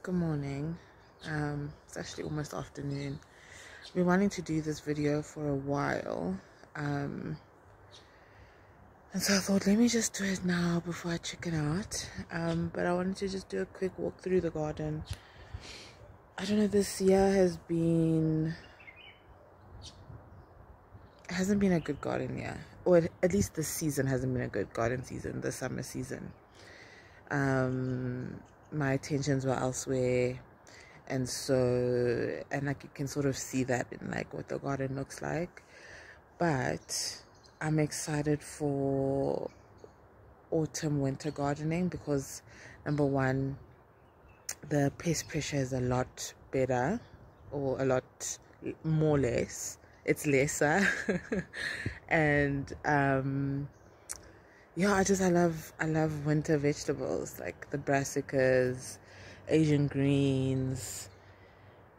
Good morning. It's actually almost afternoon. I've been wanting to do this video for a while, and so I thought, let me just do it now before I chicken out. But I wanted to just do a quick walk through the garden. I don't know, this year hasn't been a good garden year, or at least this season hasn't been a good garden season, the summer season. My attentions were elsewhere, and like you can sort of see that in like what the garden looks like. But I'm excited for autumn winter gardening because, number one, the pest pressure is a lot better, or a lot more less. It's lesser. And yeah, I love winter vegetables like the brassicas, Asian greens,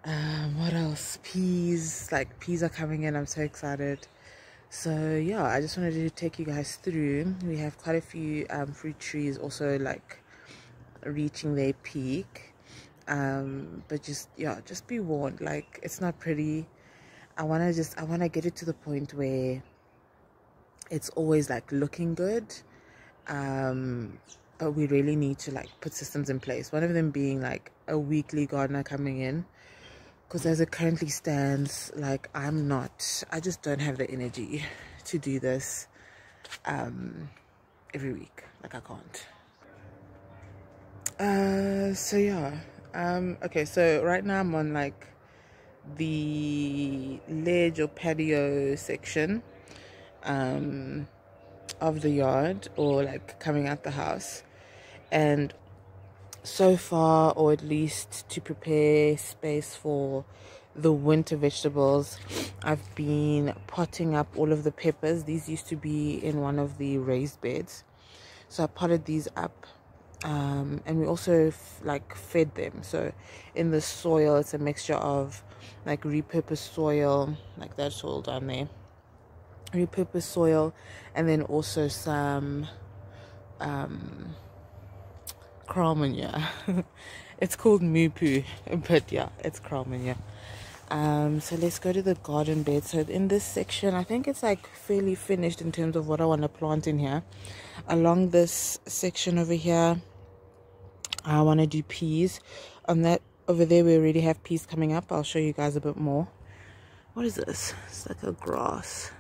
what else, peas. Like, peas are coming in. I'm so excited. So yeah, I just wanted to take you guys through. We have quite a few fruit trees also like reaching their peak, but just be warned, like, it's not pretty. I want to get it to the point where it's always like looking good, but we really need to like put systems in place, one of them being like a weekly gardener coming in, because as it currently stands, like, I just don't have the energy to do this every week. Like, I can't. So yeah, okay, so right now I'm on like the ledge or patio section of the yard, or like coming out the house. And so far, or at least to prepare space for the winter vegetables, I've been potting up all of the peppers. These used to be in one of the raised beds, so I potted these up, and we also fed them. So in the soil, it's a mixture of like repurposed soil, like that soil down there, repurposed soil, and then also some kraal manure. It's called moo poo, but yeah, it's kraal manure. So let's go to the garden bed. So in this section, I think it's like fairly finished in terms of what I want to plant in here. Along this section over here, I want to do peas. On that over there, we already have peas coming up. I'll show you guys a bit more. What is this? It's like a grass.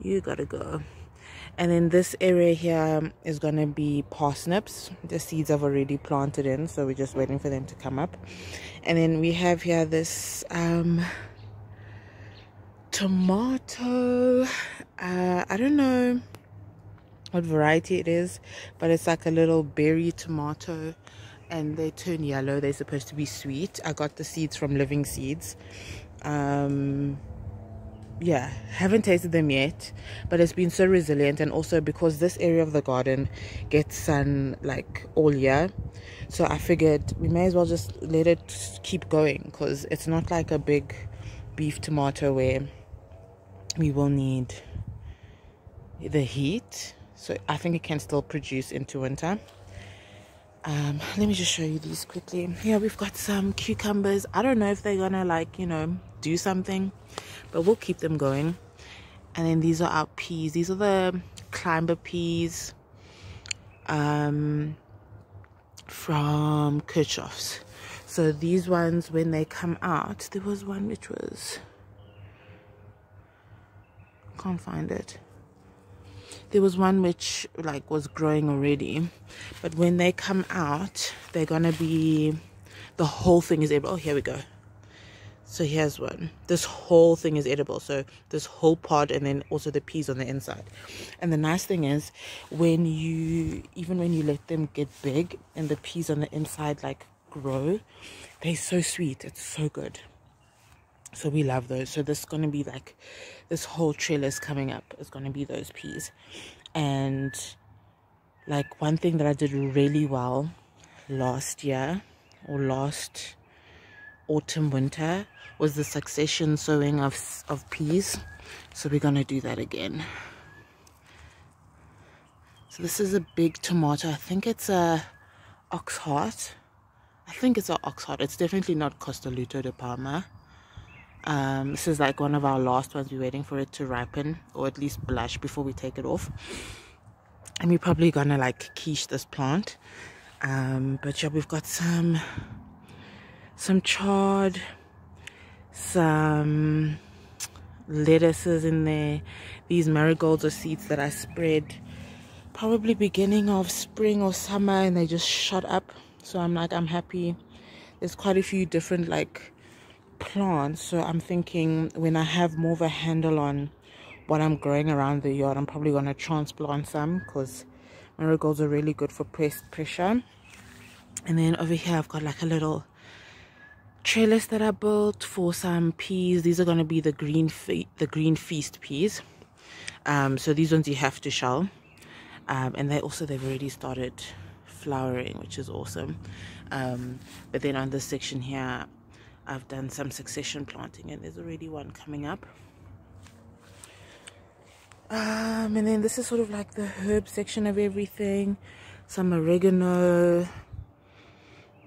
You gotta go. And then this area here is gonna be parsnips. The seeds I've already planted in, so we're just waiting for them to come up. And then we have here this tomato. I don't know what variety it is, but it's like a little berry tomato, and they turn yellow. They're supposed to be sweet. I got the seeds from Living Seeds. Yeah, haven't tasted them yet, but it's been so resilient. And also because this area of the garden gets sun like all year, so I figured we may as well just let it keep going, because it's not like a big beef tomato where we will need the heat. So I think it can still produce into winter. Let me just show you these quickly. Here we've got some cucumbers. I don't know if they're gonna like, do something, but we'll keep them going. And then these are our peas. These are the climber peas from Kirchhoff's. So these ones, when they come out, there was one which was, can't find it. There was one which like was growing already, but when they come out, they're gonna be, the whole thing is edible. Oh, here we go. So here's one. This whole thing is edible. So this whole pod, and then also the peas on the inside. And the nice thing is, even when you let them get big and the peas on the inside like grow, they're so sweet. It's so good. So we love those. So this is going to be like, this whole trellis coming up is going to be those peas. And like, one thing that I did really well last year, or last autumn winter, was the succession sowing of peas. So we're going to do that again. So this is a big tomato. I think it's a ox heart. I I think it's an Oxheart. It's definitely not Costa Luto de Palma. This is like one of our last ones. We're waiting for it to ripen, or at least blush, before we take it off. And we're probably gonna like quiche this plant. But yeah, we've got some chard, some lettuces in there. These marigolds are seeds that I spread probably beginning of spring or summer, and they just shot up. So I'm happy. There's quite a few different like plants, so I'm thinking when I have more of a handle on what I'm growing around the yard, I'm probably going to transplant some, because marigolds are really good for pest pressure. And then over here I've got like a little trellis that I built for some peas. These are going to be the green feast peas. So these ones you have to shell, and they've already started flowering, which is awesome. But then on this section here I've done some succession planting, and there's already one coming up. And then this is sort of like the herb section of everything. Some oregano.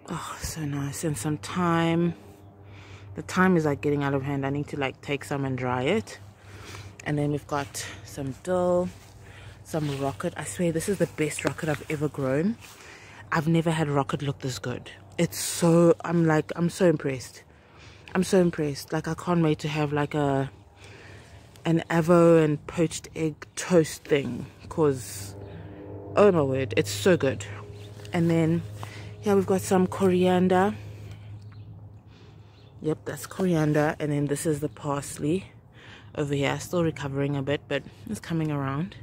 Oh, so nice. And some thyme. The thyme is like getting out of hand. I need to like take some and dry it. And then we've got some dill, some rocket. I swear this is the best rocket I've ever grown. I've never had rocket look this good. It's so, I'm so impressed. I'm so impressed. Like, I can't wait to have like an avo and poached egg toast thing, because oh my word, it's so good. And then here we've got some coriander. Yep, that's coriander. And then this is the parsley over here. Still recovering a bit, but it's coming around.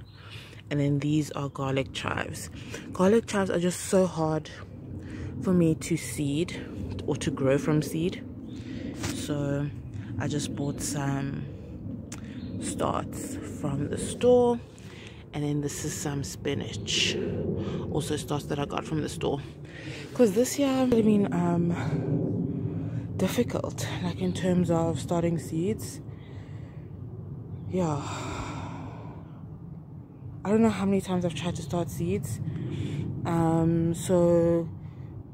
And then these are garlic chives. Garlic chives are just so hard for me to seed or to grow from seed, so I just bought some starts from the store. And then this is some spinach, also starts that I got from the store, because this year has been difficult, like in terms of starting seeds. Yeah, I don't know how many times I've tried to start seeds. So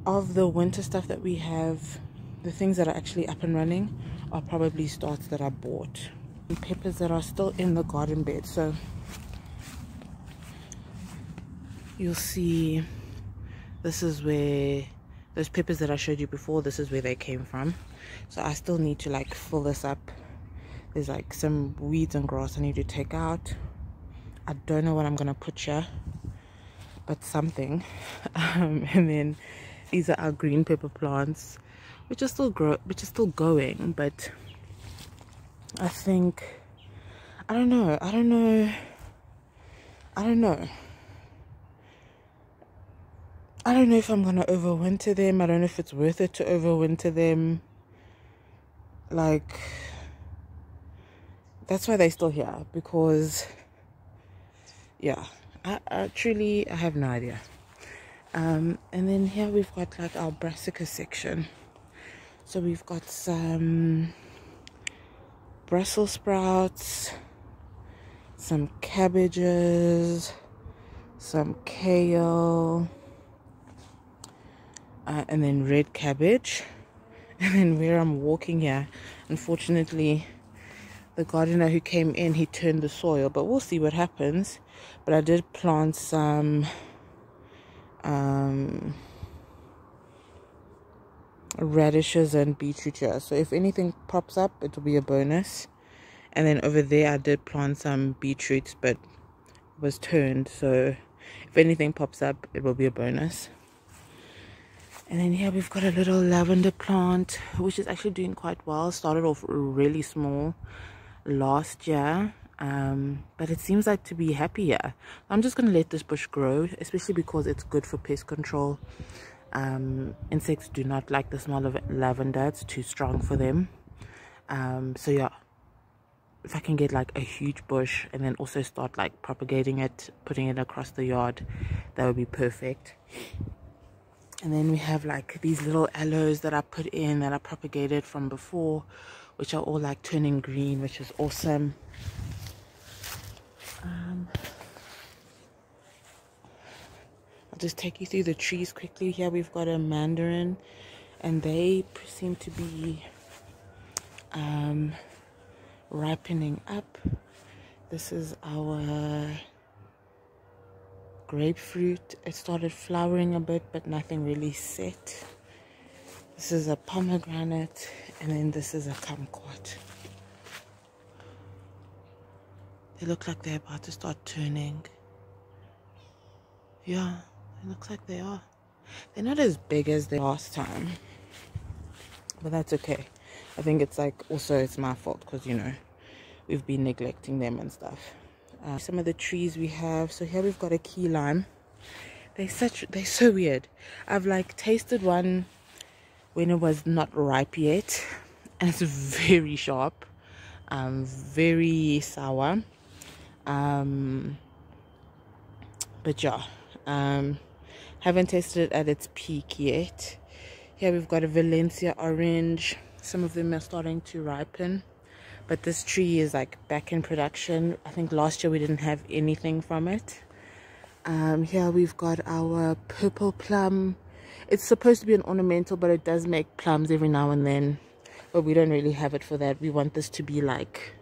of the winter stuff that we have, the things that are actually up and running are probably starts that I bought. And peppers that are still in the garden bed. So you'll see, this is where those peppers that I showed you before, this is where they came from. So I still need to like fill this up. There's like some weeds and grass I need to take out. I don't know what I'm gonna put here, but something. And then these are our green pepper plants, which are still going, but I think, I don't know if I'm gonna overwinter them. I don't know if it's worth it to overwinter them. Like, that's why they're still here, because yeah, I truly have no idea. And then here we've got like our brassica section. So we've got some Brussels sprouts, some cabbages, some kale, and then red cabbage. And then where I'm walking here, unfortunately, the gardener who came in, he turned the soil, but we'll see what happens. But I did plant some radishes and beetroot here, so if anything pops up, it'll be a bonus. And then over there I did plant some beetroots, but it was turned, so if anything pops up, it will be a bonus. And then here we've got a little lavender plant, which is actually doing quite well. Started off really small last year, but it seems like to be happier. I'm just going to let this bush grow, especially because it's good for pest control. Insects do not like the smell of lavender. It's too strong for them. So yeah, if I can get like a huge bush and then also start like propagating it, putting it across the yard, that would be perfect. And then we have like these little aloes that I put in, that I propagated from before, which are all like turning green, which is awesome. I'll just take you through the trees quickly. Here we've got a mandarin, and they seem to be ripening up. This is our grapefruit. It started flowering a bit, but nothing really set. This is a pomegranate, and then this is a kumquat. They look like they're about to start turning. Yeah, it looks like they are. They're not as big as the last time, but that's okay. I think it's like, also it's my fault because, you know, we've been neglecting them and stuff. Some of the trees we have. So here we've got a key lime. They're so weird. I've like tasted one when it was not ripe yet, and it's very sharp, very sour. But yeah, haven't tasted it at its peak yet. Here we've got a Valencia orange. Some of them are starting to ripen, but this tree is like back in production. I think last year we didn't have anything from it. Here we've got our purple plum. It's supposed to be an ornamental, but it does make plums every now and then, but we don't really have it for that. We want this to be like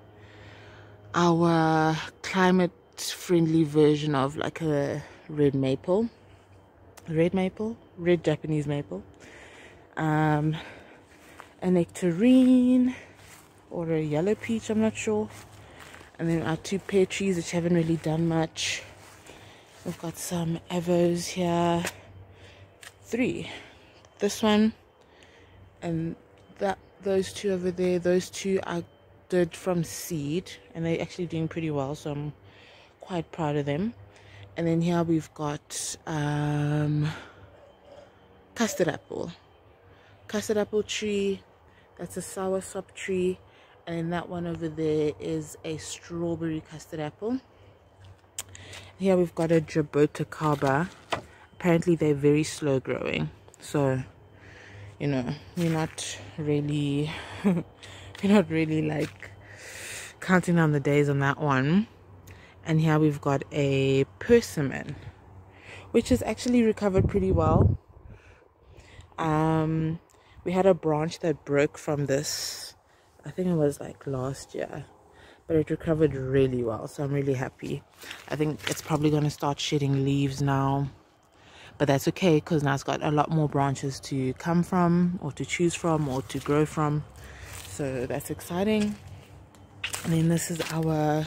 our climate friendly version of like a red Japanese maple, a nectarine or a yellow peach, I'm not sure, and then our two pear trees which haven't really done much. We've got some avos here, 3, this one and those two over there. Those two I did from seed, and they're actually doing pretty well, so I'm quite proud of them. And then here we've got custard apple tree. That's a soursop tree, and that one over there is a strawberry custard apple. Here we've got a Jaboticaba. Apparently they're very slow growing, so you know, we're not really like counting down the days on that one. And here we've got a persimmon, which has actually recovered pretty well. We had a branch that broke from this, I think it was like last year, but it recovered really well, so I'm really happy. I think it's probably going to start shedding leaves now, but that's okay because now it's got a lot more branches to come from, or to choose from, or to grow from, so that's exciting. And then this is our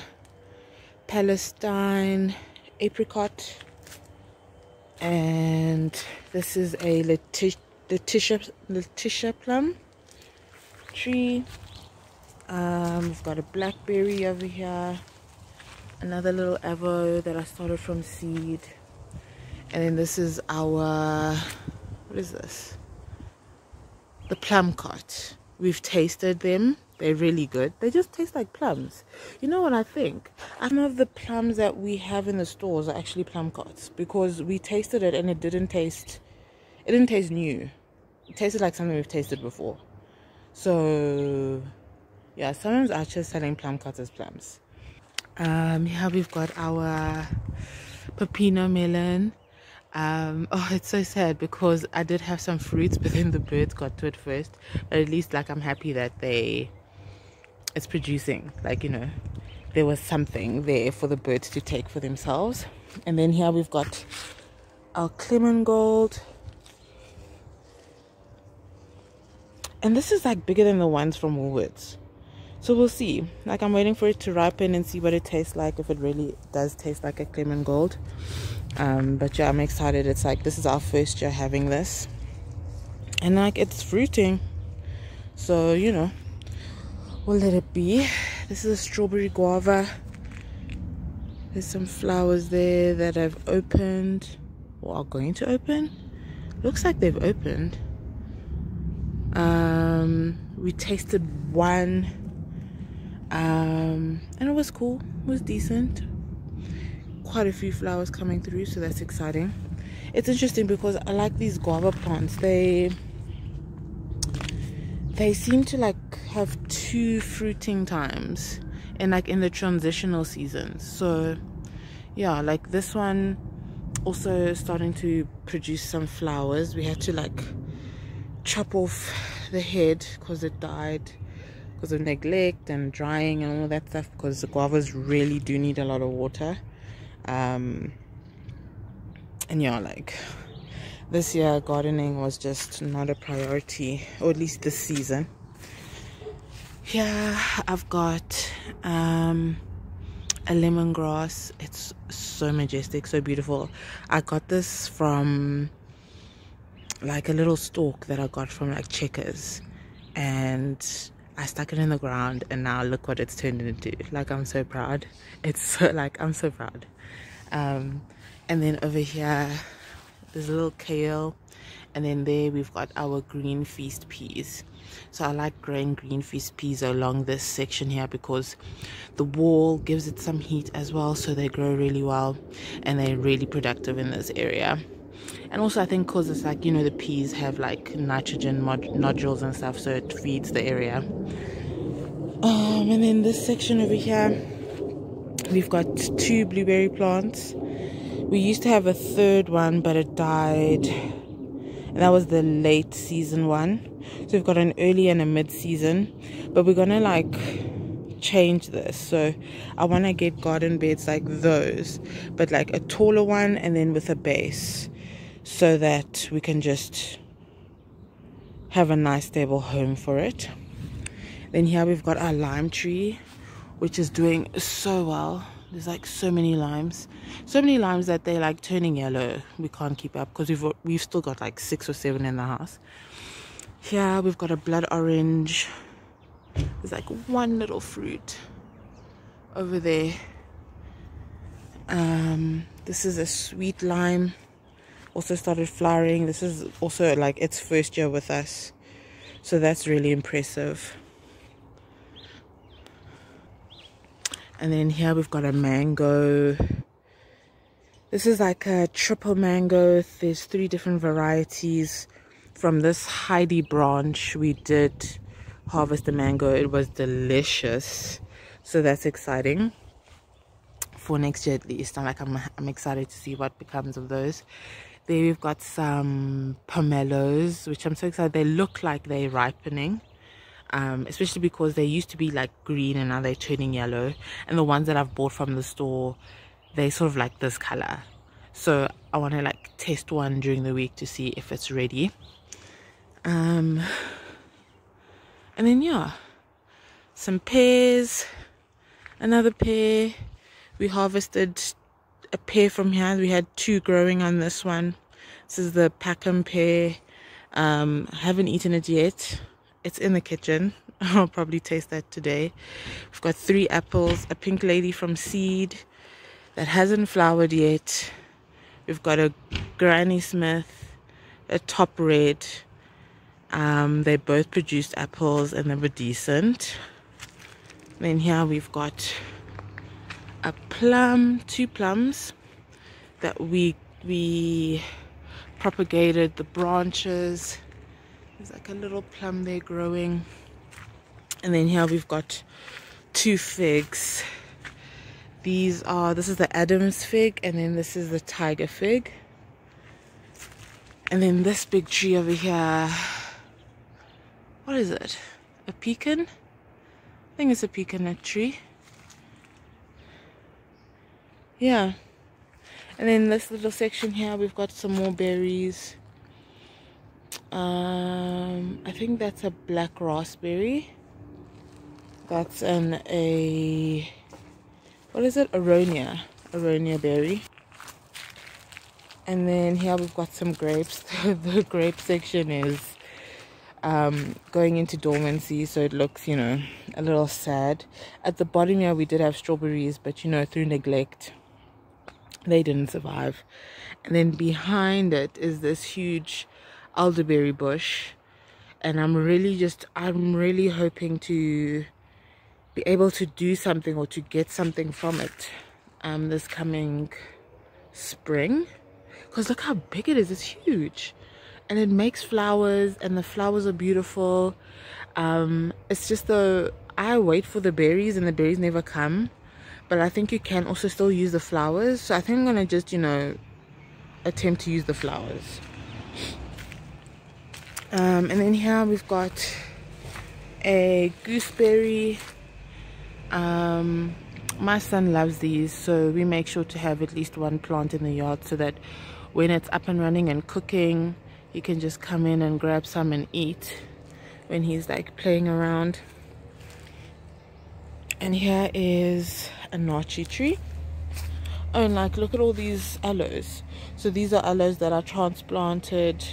Palestine apricot, and this is a Letitia plum tree. We've got a blackberry over here, another little avo that I started from seed, and then this is our, what is this, the plum cart. We've tasted them. They're really good. They just taste like plums. You know what I think? Some of the plums that we have in the stores are actually plum carts, because we tasted it and it didn't taste new. It tasted like something we've tasted before. So yeah, sometimes I'm just selling plum carts as plums. Here we've got our pepino melon. Oh, it's so sad because I did have some fruits, but then the birds got to it first. But at least like I'm happy that it's producing, like, you know, there was something there for the birds to take for themselves. And then here we've got our Clement Gold, and this is like bigger than the ones from Woolworths, so we'll see. Like, I'm waiting for it to ripen and see what it tastes like, if it really does taste like a Clement Gold. But yeah, I'm excited. It's like, this is our first year having this, and like, it's fruiting, so you know, we'll let it be. This is a strawberry guava. There's some flowers there that have opened, or are going to open. Looks like they've opened. We tasted one, and it was cool. It was decent. Quite a few flowers coming through, so that's exciting. It's interesting because I like these guava plants. They seem to like have 2 fruiting times, and like in the transitional seasons. So yeah, like this one also starting to produce some flowers. We had to like chop off the head because it died because of neglect and drying and all that stuff, because the guavas really do need a lot of water. And yeah, like this year gardening was just not a priority, or at least this season. Yeah, I've got a lemongrass. It's so majestic, so beautiful. I got this from like a little stalk that I got from like Checkers, and I stuck it in the ground, and now look what it's turned into. Like, I'm so proud. It's so, like, I'm so proud. And then over here there's a little kale, and then there we've got our green feast peas. So I like growing green feast peas along this section here because the wall gives it some heat as well, so they grow really well and they're really productive in this area. And also I think because it's like, you know, the peas have like nitrogen nodules and stuff, so it feeds the area. And then this section over here we've got 2 blueberry plants. We used to have a third one, but it died, and that was the late season one. So we've got an early and a mid season, but we're gonna like change this. So I want to get garden beds like those, but like a taller one and then with a base, so that we can just have a nice stable home for it. Then here we've got our lime tree, which is doing so well. There's like so many limes that they're like turning yellow. We can't keep up because we've still got like 6 or 7 in the house. Here we've got a blood orange. There's like one little fruit over there. This is a sweet lime, also started flowering. This is also like its first year with us, so that's really impressive. And then here we've got a mango. This is like a triple mango. There's 3 different varieties. From this Heidi branch we did harvest the mango. It was delicious, so that's exciting for next year at least. I'm excited to see what becomes of those. There we've got some pomelos, which I'm so excited. They look like they're ripening, especially because they used to be like green and now they're turning yellow, and the ones that I've bought from the store, they sort of like this color. So I want to like test one during the week to see if it's ready. And then yeah, some pears, another pear. We harvested a pear from here. We had 2 growing on this one. This is the Packham pear. I haven't eaten it yet. It's in the kitchen. I'll probably taste that today. We've got 3 apples, a pink lady from seed that hasn't flowered yet. We've got a Granny Smith, a top red. They both produced apples and they were decent. Then here we've got a plum, 2 plums that we propagated the branches. There's like a little plum there growing. And then here we've got 2 figs. This is the Adam's fig, and then this is the tiger fig. And then this big tree over here, what is it? A pecan? I think it's a pecan nut tree. Yeah. And then this little section here, we've got some more berries. I think that's a black raspberry. That's what is it? Aronia berry. And then here we've got some grapes. The grape section is going into dormancy, so it looks, you know, a little sad. At the bottom here we did have strawberries, but you know, through neglect they didn't survive. And then behind it is this huge elderberry bush, and I'm really hoping to be able to do something or to get something from it this coming spring, because look how big it is. It's huge, and it makes flowers, and the flowers are beautiful. It's just I wait for the berries and the berries never come, but I think you can also still use the flowers. So I think I'm gonna just, you know, attempt to use the flowers. And then here we've got a gooseberry. My son loves these, so we make sure to have at least one plant in the yard so that when it's up and running and cooking, he can just come in and grab some and eat when he's like playing around. And here is a nachi tree. Oh, and like look at all these aloes. So these are aloes that are transplanted,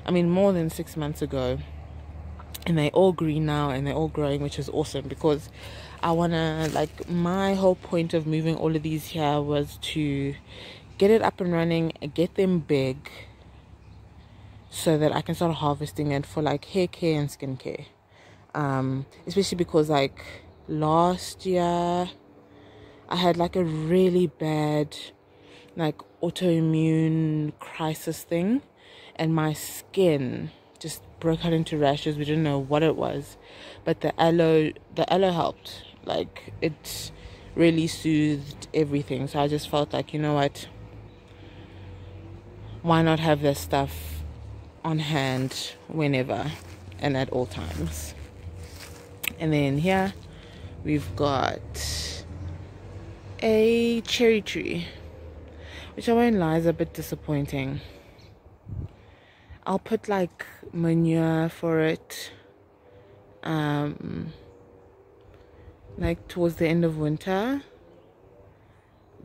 I mean, more than 6 months ago, and they're all green now and they're all growing, which is awesome, because I want to, like, my whole point of moving all of these here was to get it up and running, get them big, so that I can start harvesting it for like hair care and skin care. Especially because like last year I had like a really bad like autoimmune crisis thing, and my skin just broke out into rashes. We didn't know what it was, but the aloe helped. Like, it really soothed everything. So I just felt like, you know what, why not have this stuff on hand whenever and at all times. And then here we've got a cherry tree, which I won't lie is a bit disappointing. I'll put like manure for it like towards the end of winter,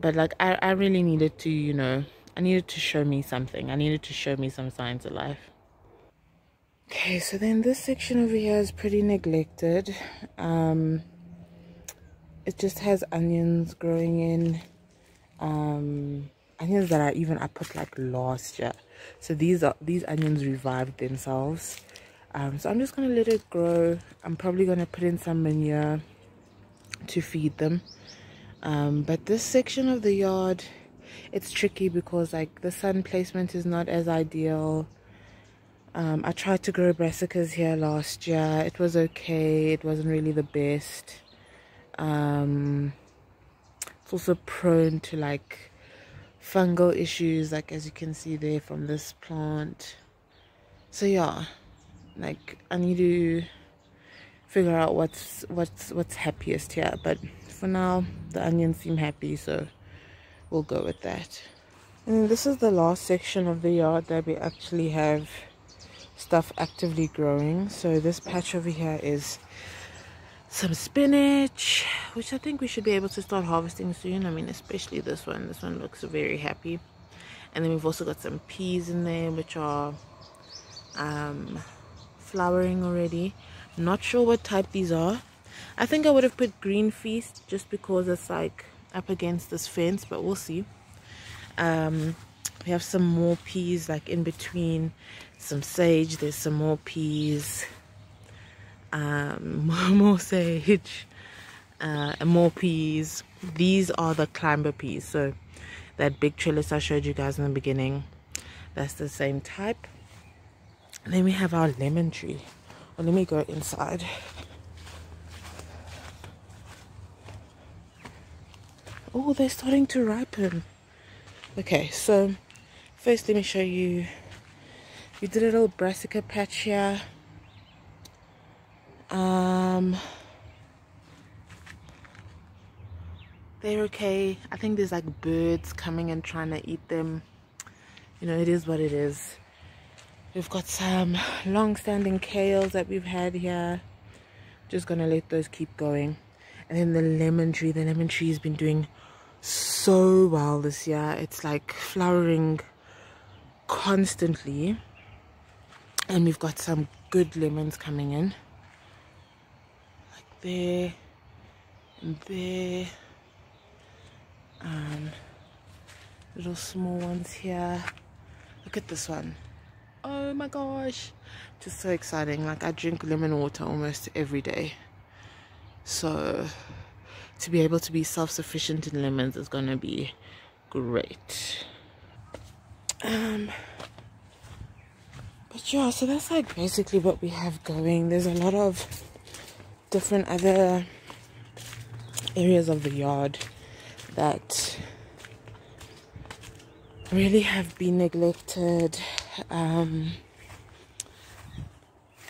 but like I really needed to, you know, I needed to show me something. I needed to show me some signs of life. Okay, so then this section over here is pretty neglected. It just has onions growing in, onions that I put like last year. So these onions revived themselves. So I'm just gonna let it grow. I'm probably gonna put in some manure to feed them. But this section of the yard, it's tricky because like the sun placement is not as ideal. I tried to grow brassicas here last year. It was okay. It wasn't really the best. It's also prone to like fungal issues, like as you can see there from this plant. So yeah, like I need to figure out what's happiest here, but for now the onions seem happy, so we'll go with that. And this is the last section of the yard that we actually have stuff actively growing. So this patch over here is some spinach, which I think we should be able to start harvesting soon. I mean, especially this one looks very happy. And then we've also got some peas in there, which are flowering already. Not sure what type these are. I think I would have put green feast just because it's like up against this fence, but we'll see. We have some more peas like in between, some sage. There's some more peas, more sage, and more peas. These are the climber peas, so that big trellis I showed you guys in the beginning, that's the same type. And then we have our lemon tree. Well, let me go inside. Oh, they're starting to ripen. Okay, so first let me show you. We did a little brassica patch here. They're okay. I think there's like birds coming and trying to eat them. You know, it is what it is. We've got some long-standing kales that we've had here. Just gonna let those keep going. And then the lemon tree has been doing so well this year. It's like flowering constantly, and we've got some good lemons coming in, like there and there, little small ones here. Look at this one. Oh my gosh, just so exciting. Like, I drink lemon water almost every day, so to be able to be self-sufficient in lemons is gonna be great. But yeah, so that's like basically what we have going. There's a lot of different other areas of the yard that really have been neglected.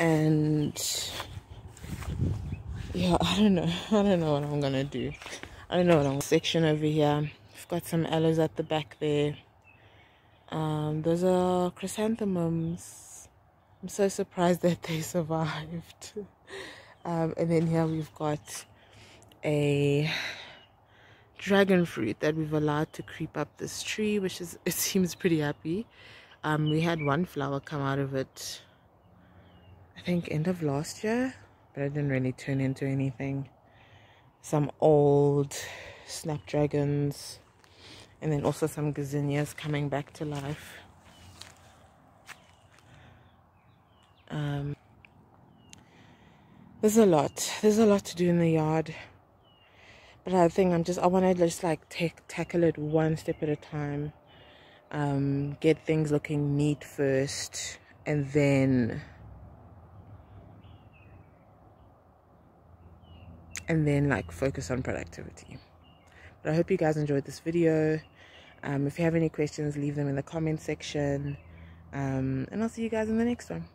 And yeah, I don't know what I'm gonna do. I don't know what I'm section over here. I've got some aloes at the back there. Those are chrysanthemums. I'm so surprised that they survived. And then here we've got a dragon fruit that we've allowed to creep up this tree, which is, it seems pretty happy. We had one flower come out of it, I think end of last year, but it didn't really turn into anything. Some old snapdragons, and then also some gazinias coming back to life. There's a lot to do in the yard, but I think I want to just like tackle it one step at a time. Get things looking neat first, and then like focus on productivity. But I hope you guys enjoyed this video. If you have any questions, leave them in the comment section, and I'll see you guys in the next one.